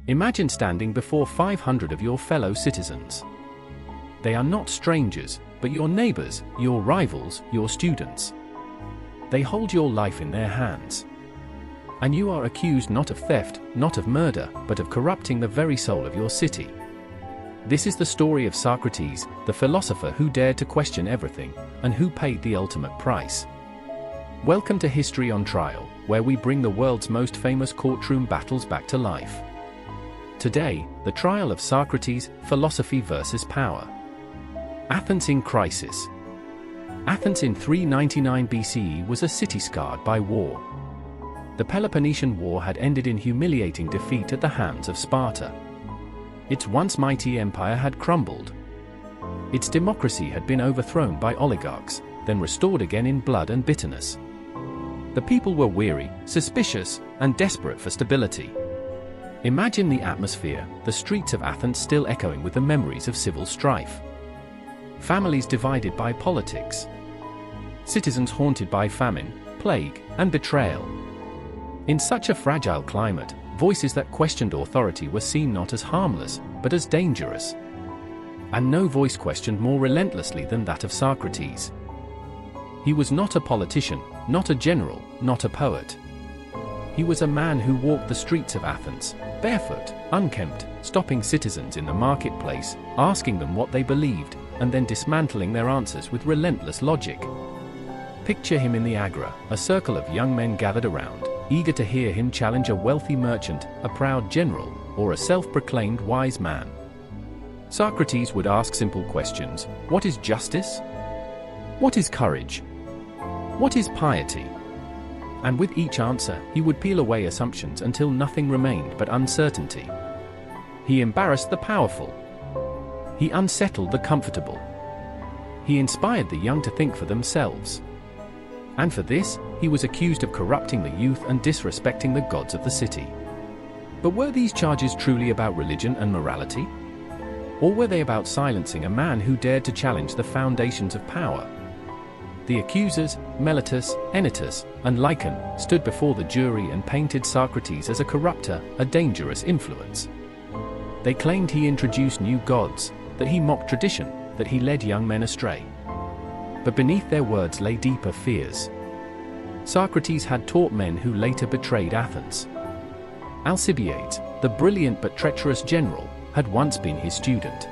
Imagine standing before 500 of your fellow citizens. They are not strangers, but your neighbors, your rivals, your students. They hold your life in their hands. And you are accused not of theft, not of murder, but of corrupting the very soul of your city. This is the story of Socrates, the philosopher who dared to question everything, and who paid the ultimate price. Welcome to History on Trial, where we bring the world's most famous courtroom battles back to life. Today, the trial of Socrates, philosophy versus power. Athens in crisis. Athens in 399 BCE was a city scarred by war. The Peloponnesian War had ended in humiliating defeat at the hands of Sparta. Its once mighty empire had crumbled. Its democracy had been overthrown by oligarchs, then restored again in blood and bitterness. The people were weary, suspicious, and desperate for stability. Imagine the atmosphere, the streets of Athens still echoing with the memories of civil strife. Families divided by politics. Citizens haunted by famine, plague, and betrayal. In such a fragile climate, voices that questioned authority were seen not as harmless, but as dangerous. And no voice questioned more relentlessly than that of Socrates. He was not a politician, not a general, not a poet. He was a man who walked the streets of Athens, barefoot, unkempt, stopping citizens in the marketplace, asking them what they believed, and then dismantling their answers with relentless logic. Picture him in the Agora, a circle of young men gathered around, eager to hear him challenge a wealthy merchant, a proud general, or a self-proclaimed wise man. Socrates would ask simple questions. What is justice? What is courage? What is piety? And with each answer, he would peel away assumptions until nothing remained but uncertainty. He embarrassed the powerful. He unsettled the comfortable. He inspired the young to think for themselves. And for this, he was accused of corrupting the youth and disrespecting the gods of the city. But were these charges truly about religion and morality? Or were they about silencing a man who dared to challenge the foundations of power? The accusers, Meletus, Anytus, and Lycon, stood before the jury and painted Socrates as a corrupter, a dangerous influence. They claimed he introduced new gods, that he mocked tradition, that he led young men astray. But beneath their words lay deeper fears. Socrates had taught men who later betrayed Athens. Alcibiades, the brilliant but treacherous general, had once been his student.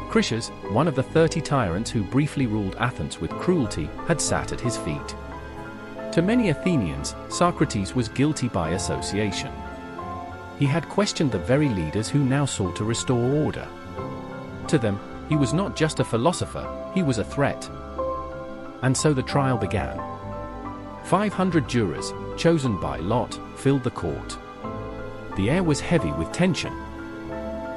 Critias, one of the 30 tyrants who briefly ruled Athens with cruelty, had sat at his feet. To many Athenians, Socrates was guilty by association. He had questioned the very leaders who now sought to restore order. To them, he was not just a philosopher, he was a threat. And so the trial began. 500 jurors, chosen by lot, filled the court. The air was heavy with tension.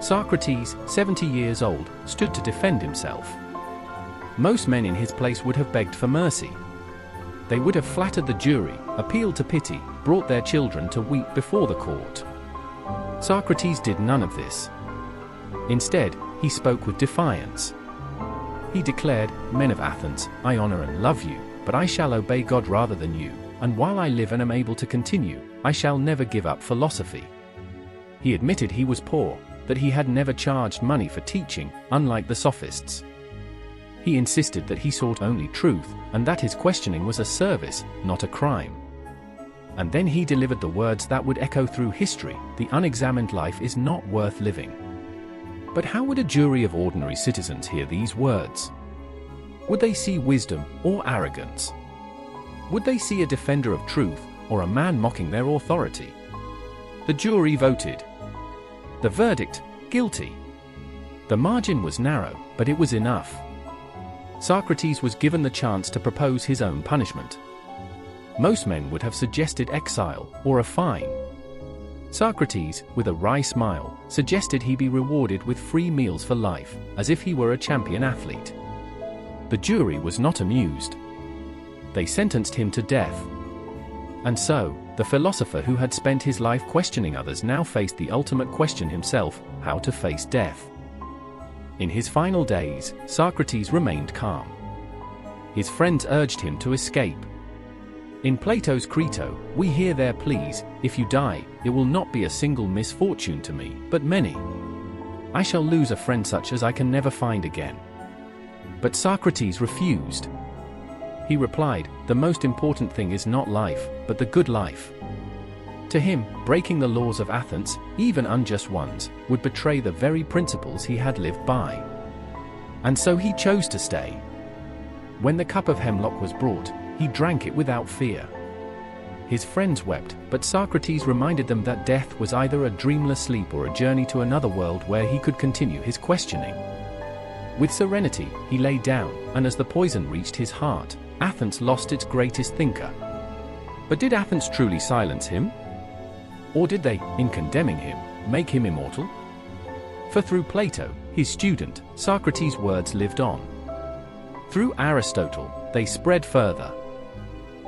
Socrates, 70 years old, stood to defend himself. Most men in his place would have begged for mercy. They would have flattered the jury, appealed to pity, brought their children to weep before the court. Socrates did none of this. Instead, he spoke with defiance. He declared, "Men of Athens, I honor and love you, but I shall obey God rather than you, and while I live and am able to continue, I shall never give up philosophy." He admitted he was poor, that he had never charged money for teaching, unlike the sophists. He insisted that he sought only truth, and that his questioning was a service, not a crime. And then he delivered the words that would echo through history: the unexamined life is not worth living. But how would a jury of ordinary citizens hear these words? Would they see wisdom or arrogance? Would they see a defender of truth, or a man mocking their authority? The jury voted. The verdict, guilty. The margin was narrow, but it was enough. Socrates was given the chance to propose his own punishment. Most men would have suggested exile or a fine. Socrates, with a wry smile, suggested he be rewarded with free meals for life, as if he were a champion athlete. The jury was not amused. They sentenced him to death. And so, the philosopher who had spent his life questioning others now faced the ultimate question himself: how to face death. In his final days, Socrates remained calm. His friends urged him to escape. In Plato's Crito, we hear their pleas, "If you die, it will not be a single misfortune to me, but many. I shall lose a friend such as I can never find again." But Socrates refused. He replied, "The most important thing is not life, but the good life." To him, breaking the laws of Athens, even unjust ones, would betray the very principles he had lived by. And so he chose to stay. When the cup of hemlock was brought, he drank it without fear. His friends wept, but Socrates reminded them that death was either a dreamless sleep or a journey to another world where he could continue his questioning. With serenity, he lay down, and as the poison reached his heart, Athens lost its greatest thinker. But did Athens truly silence him? Or did they, in condemning him, make him immortal? For through Plato, his student, Socrates' words lived on. Through Aristotle, they spread further.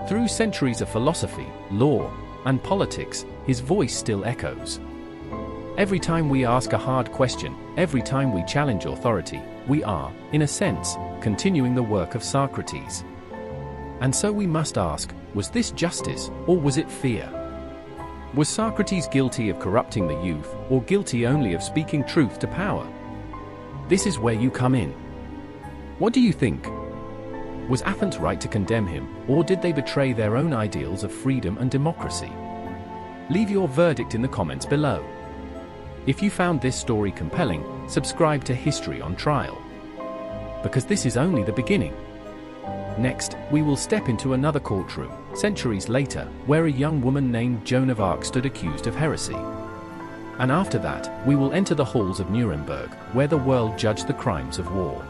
Through centuries of philosophy, law, and politics, his voice still echoes. Every time we ask a hard question, every time we challenge authority, we are, in a sense, continuing the work of Socrates. And so we must ask, was this justice, or was it fear? Was Socrates guilty of corrupting the youth, or guilty only of speaking truth to power? This is where you come in. What do you think? Was Athens right to condemn him, or did they betray their own ideals of freedom and democracy? Leave your verdict in the comments below. If you found this story compelling, subscribe to History on Trial. Because this is only the beginning. Next, we will step into another courtroom, centuries later, where a young woman named Joan of Arc stood accused of heresy. And after that, we will enter the halls of Nuremberg, where the world judged the crimes of war.